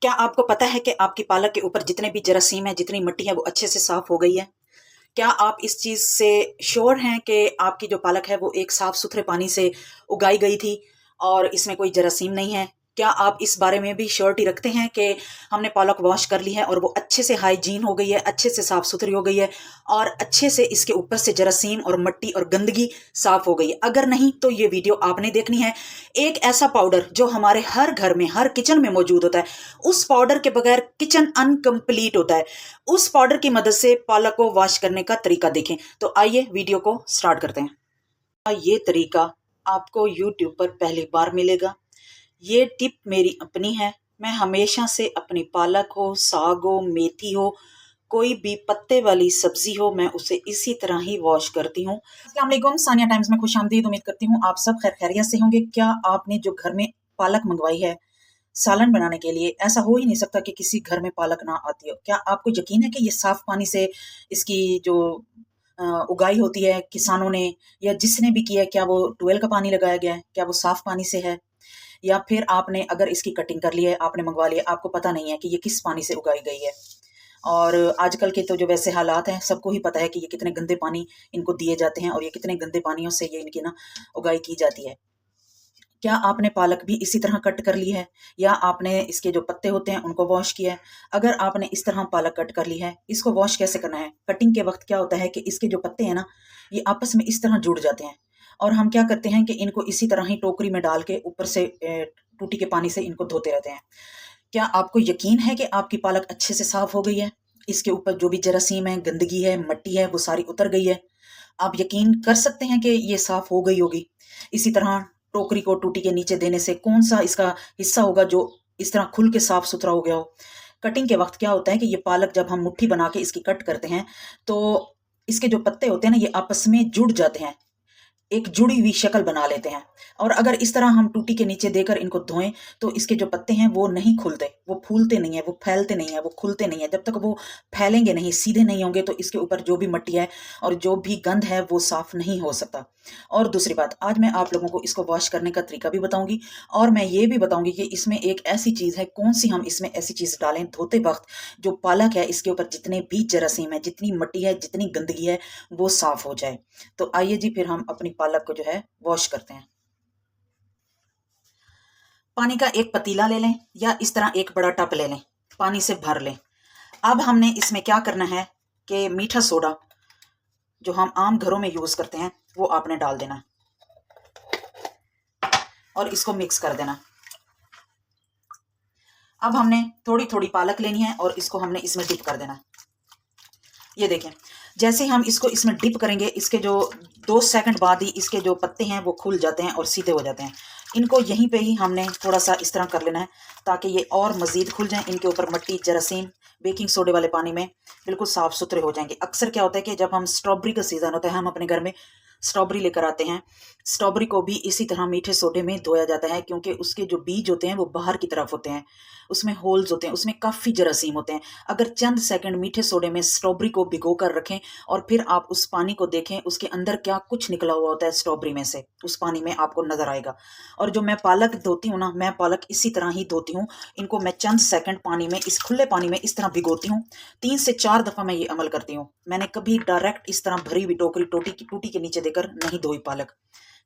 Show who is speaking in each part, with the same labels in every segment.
Speaker 1: क्या आपको पता है कि आपकी पालक के ऊपर जितने भी जरासीम है, जितनी मिट्टी है, वो अच्छे से साफ हो गई है? क्या आप इस चीज़ से श्योर हैं कि आपकी जो पालक है वो एक साफ सुथरे पानी से उगाई गई थी और इसमें कोई जरासीम नहीं है? क्या आप इस बारे में भी श्योरिटी रखते हैं कि हमने पालक वॉश कर ली है और वो अच्छे से हाइजीन हो गई है, अच्छे से साफ सुथरी हो गई है और अच्छे से इसके ऊपर से जरासीम और मिट्टी और गंदगी साफ हो गई है? अगर नहीं तो ये वीडियो आपने देखनी है। एक ऐसा पाउडर जो हमारे हर घर में, हर किचन में मौजूद होता है, उस पाउडर के बगैर किचन अनकम्प्लीट होता है। उस पाउडर की मदद से पालक को वॉश करने का तरीका देखें। तो आइए वीडियो को स्टार्ट करते हैं। ये तरीका आपको यूट्यूब पर पहली बार मिलेगा। ये टिप मेरी अपनी है। मैं हमेशा से अपनी पालक हो, साग हो, मेथी हो, कोई भी पत्ते वाली सब्जी हो, मैं उसे इसी तरह ही वॉश करती हूँ। अस्सलाम वालेकुम, सानिया टाइम्स में खुशामदीद। उम्मीद करती हूँ आप सब खैर खैरियत से होंगे। क्या आपने जो घर में पालक मंगवाई है सालन बनाने के लिए, ऐसा हो ही नहीं सकता कि किसी घर में पालक ना आती हो। क्या आपको यकीन है कि ये साफ पानी से इसकी जो उगाई होती है किसानों ने या जिसने भी किया है, क्या वो ट्यूबवेल का पानी लगाया गया है, क्या वो साफ पानी से है, या फिर आपने अगर इसकी कटिंग कर ली है, आपने मंगवा लिया, आपको पता नहीं है कि ये किस पानी से उगाई गई है। और आजकल के तो जो वैसे हालात हैं, सबको ही पता है कि ये कितने गंदे पानी इनको दिए जाते हैं और ये कितने गंदे पानियों से ये इनकी ना उगाई की जाती है। क्या आपने पालक भी इसी तरह कट कर ली है या आपने इसके जो पत्ते होते हैं उनको वॉश किया है? अगर आपने इस तरह पालक कट कर ली है, इसको वॉश कैसे करना है? कटिंग के वक्त क्या होता है कि इसके जो पत्ते हैं ना, ये आपस में इस तरह जुड़ जाते हैं और हम क्या करते हैं कि इनको इसी तरह ही टोकरी में डाल के ऊपर से टूटी के पानी से इनको धोते रहते हैं। क्या आपको यकीन है कि आपकी पालक अच्छे से साफ हो गई है? इसके ऊपर जो भी जरासीम है, गंदगी है, मिट्टी है, वो सारी उतर गई है? आप यकीन कर सकते हैं कि ये साफ हो गई होगी। इसी तरह टोकरी को टूटी के नीचे देने से कौन सा इसका हिस्सा होगा जो इस तरह खुल के साफ सुथरा हो गया हो? कटिंग के वक्त क्या होता है कि ये पालक जब हम मुट्ठी बना के इसकी कट करते हैं तो इसके जो पत्ते होते हैं ना, ये आपस में जुड़ जाते हैं, एक जुड़ी हुई शक्ल बना लेते हैं। और अगर इस तरह हम टूटी के नीचे देकर इनको धोएं तो इसके जो पत्ते हैं वो नहीं खुलते, वो फूलते नहीं है, वो फैलते नहीं है, वो खुलते नहीं है। जब तक वो फैलेंगे नहीं, सीधे नहीं होंगे, तो इसके ऊपर जो भी मिट्टी है और जो भी गंध है वो साफ नहीं हो सकता। और दूसरी बात, आज मैं आप लोगों को इसको वॉश करने का तरीका भी बताऊंगी और मैं ये भी बताऊंगी कि इसमें एक ऐसी चीज है, कौन सी हम इसमें ऐसी चीज डालें धोते वक्त जो पालक है इसके ऊपर जितने भी जरासीम है, जितनी मिट्टी है, जितनी गंदगी है, वो साफ हो जाए। तो आइए जी, फिर हम अपनी पालक को जो है वॉश करते हैं। पानी का एक पतीला ले लें या इस तरह एक बड़ा टब ले लें, पानी से भर लें। अब हमने इसमें क्या करना है कि मीठा सोडा जो हम आम घरों में यूज करते हैं वो आपने डाल देना और इसको मिक्स कर देना। अब हमने थोड़ी थोड़ी पालक लेनी है और इसको हमने इसमें डिप कर देना। ये देखें, जैसे हम इसको इसमें डिप करेंगे, इसके जो 2 सेकंड बाद ही इसके जो पत्ते हैं वो खुल जाते हैं और सीधे हो जाते हैं। इनको यहीं पे ही हमने थोड़ा सा इस तरह कर लेना है ताकि ये और मजीद खुल जाएं। इनके ऊपर मिट्टी, जरासीम बेकिंग सोडे वाले पानी में बिल्कुल साफ सुथरे हो जाएंगे। अक्सर क्या होता है कि जब हम स्ट्रॉबेरी का सीजन होता है, हम अपने घर में स्ट्रॉबेरी लेकर आते हैं। स्ट्रॉबेरी को भी इसी तरह मीठे सोडे में धोया जाता है क्योंकि उसके जो बीज होते हैं वो बाहर की तरफ होते हैं, उसमें होल्स होते हैं, उसमें काफ़ी जरासीम होते हैं। अगर चंद सेकंड मीठे सोडे में स्ट्रॉबेरी को भिगो कर रखें और फिर आप उस पानी को देखें, उसके अंदर क्या कुछ निकला हुआ होता है स्ट्रॉबेरी में से, उस पानी में आपको नजर आएगा। और जो मैं पालक धोती हूँ ना, मैं पालक इसी तरह ही धोती हूँ। इनको मैं चंद सेकंड पानी में, इस खुले पानी में इस तरह भिगोती हूँ। 3 से 4 दफा मैं ये अमल करती हूँ। मैंने कभी डायरेक्ट इस तरह भरी हुई टोकरी टूटी के नीचे देकर नहीं धोई पालक।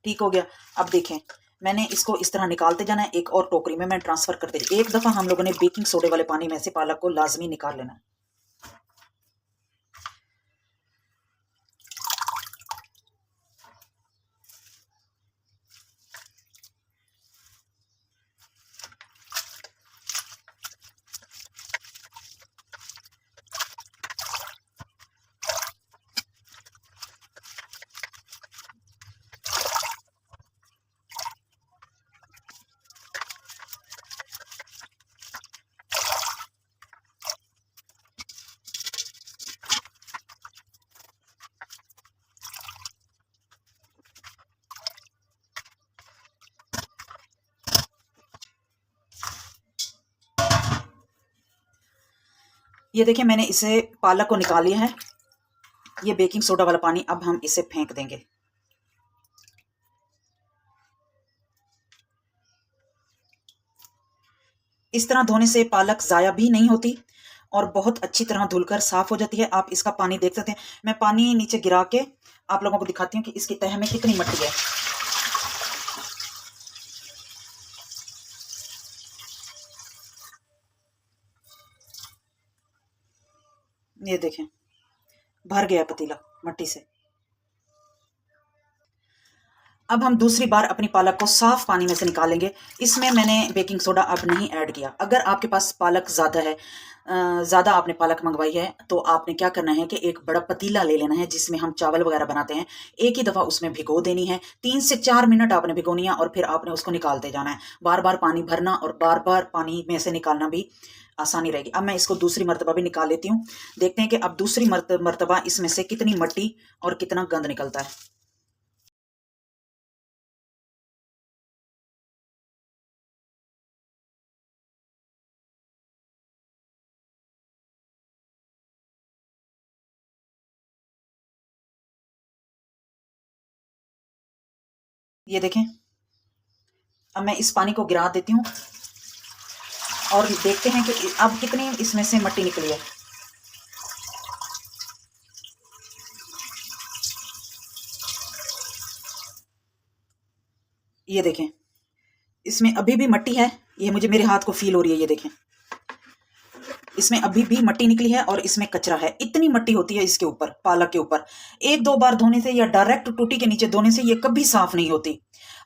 Speaker 1: ठीक हो गया। अब देखें, मैंने इसको इस तरह निकालते जाना है, एक और टोकरी में मैं ट्रांसफर करते जाऊँ। एक दफा हम लोगों ने बेकिंग सोडे वाले पानी में से पालक को लाजमी निकाल लेना है। ये देखिए, मैंने इसे पालक को निकाल लिया है। ये बेकिंग सोडा वाला पानी अब हम इसे फेंक देंगे। इस तरह धोने से पालक ज़ाया भी नहीं होती और बहुत अच्छी तरह धुलकर साफ़ हो जाती है। आप इसका पानी देख सकते हैं। मैं पानी नीचे गिरा के आप लोगों को दिखाती हूँ कि इसकी तह में कितनी मट्टी है। ये देखें, भर गया पतीला मट्टी से। अब हम दूसरी बार अपनी पालक को साफ पानी में से निकालेंगे। इसमें मैंने बेकिंग सोडा अब नहीं ऐड किया। अगर आपके पास पालक ज़्यादा है, ज़्यादा आपने पालक मंगवाई है, तो आपने क्या करना है कि एक बड़ा पतीला ले लेना है जिसमें हम चावल वगैरह बनाते हैं। एक ही दफ़ा उसमें भिगो देनी है, 3 से 4 मिनट आपने भिगोनी है और फिर आपने उसको निकालते जाना है। बार बार पानी भरना और बार बार पानी में से निकालना भी आसानी रहेगी। अब मैं इसको दूसरी मरतबा भी निकाल लेती हूँ। देखते हैं कि अब दूसरी मरतबा इसमें से कितनी मट्टी और कितना गंद निकलता है। ये देखें, अब मैं इस पानी को गिरा देती हूँ और देखते हैं कि अब कितनी इसमें से मट्टी निकली है। ये देखें, इसमें अभी भी मट्टी है। ये मुझे मेरे हाथ को फील हो रही है। ये देखें, इसमें अभी भी मट्टी निकली है और इसमें कचरा है। इतनी मट्टी होती है इसके ऊपर, पालक के ऊपर। 1-2 बार धोने से या डायरेक्ट टूटी के नीचे धोने से ये कभी साफ नहीं होती।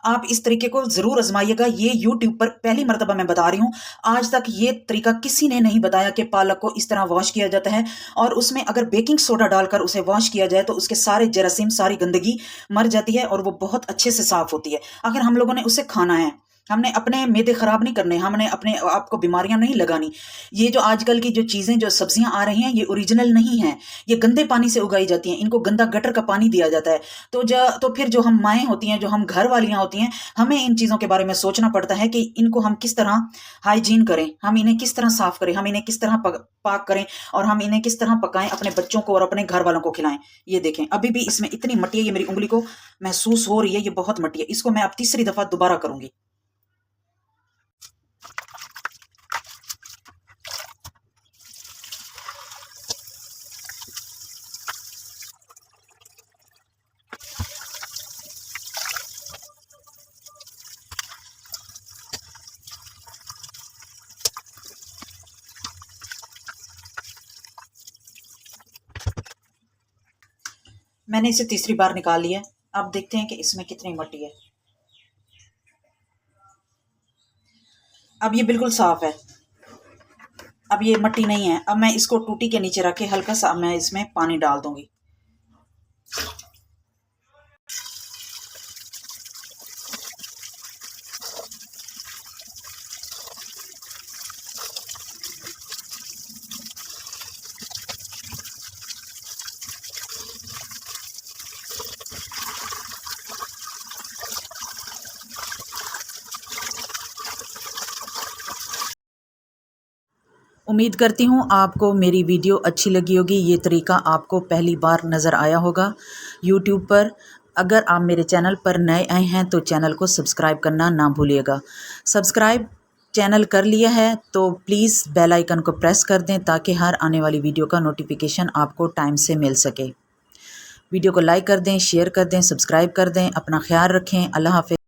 Speaker 1: आप इस तरीके को जरूर आजमाइएगा। ये यूट्यूब पर पहली मर्तबा मैं बता रही हूँ। आज तक ये तरीका किसी ने नहीं बताया कि पालक को इस तरह वॉश किया जाता है और उसमें अगर बेकिंग सोडा डालकर उसे वॉश किया जाए तो उसके सारे जरासीम, सारी गंदगी मर जाती है और वो बहुत अच्छे से साफ होती है। अगर हम लोगों ने उसे खाना है, हमने अपने मैदे खराब नहीं करने, हमने अपने आपको बीमारियां नहीं लगानी। ये जो आजकल की जो चीज़ें, जो सब्जियां आ रही हैं, ये ओरिजिनल नहीं हैं। ये गंदे पानी से उगाई जाती हैं। इनको गंदा गटर का पानी दिया जाता है। तो फिर जो हम माएँ होती हैं, जो हम घर वालियाँ होती हैं, हमें इन चीज़ों के बारे में सोचना पड़ता है कि इनको हम किस तरह हाइजीन करें, हम इन्हें किस तरह साफ़ करें, हम इन्हें किस तरह पाक करें और हम इन्हें किस तरह पकाएं, अपने बच्चों को और अपने घर वालों को खिलाएं। ये देखें, अभी भी इसमें इतनी मट्टी है। ये मेरी उंगली को महसूस हो रही है, ये बहुत मट्टी है। इसको मैं अब तीसरी दफ़ा दोबारा करूँगी। मैंने इसे तीसरी बार निकाल लिया। अब देखते हैं कि इसमें कितनी मट्टी है। अब ये बिल्कुल साफ है। अब ये मट्टी नहीं है। अब मैं इसको टूटी के नीचे रख के हल्का सा मैं इसमें पानी डाल दूंगी। उम्मीद करती हूँ आपको मेरी वीडियो अच्छी लगी होगी। ये तरीका आपको पहली बार नज़र आया होगा यूट्यूब पर। अगर आप मेरे चैनल पर नए आए हैं तो चैनल को सब्सक्राइब करना ना भूलिएगा। सब्सक्राइब चैनल कर लिया है तो प्लीज़ बेल आइकन को प्रेस कर दें ताकि हर आने वाली वीडियो का नोटिफिकेशन आपको टाइम से मिल सके। वीडियो को लाइक कर दें, शेयर कर दें, सब्सक्राइब कर दें। अपना ख्याल रखें। अल्लाह हाफ़िज़।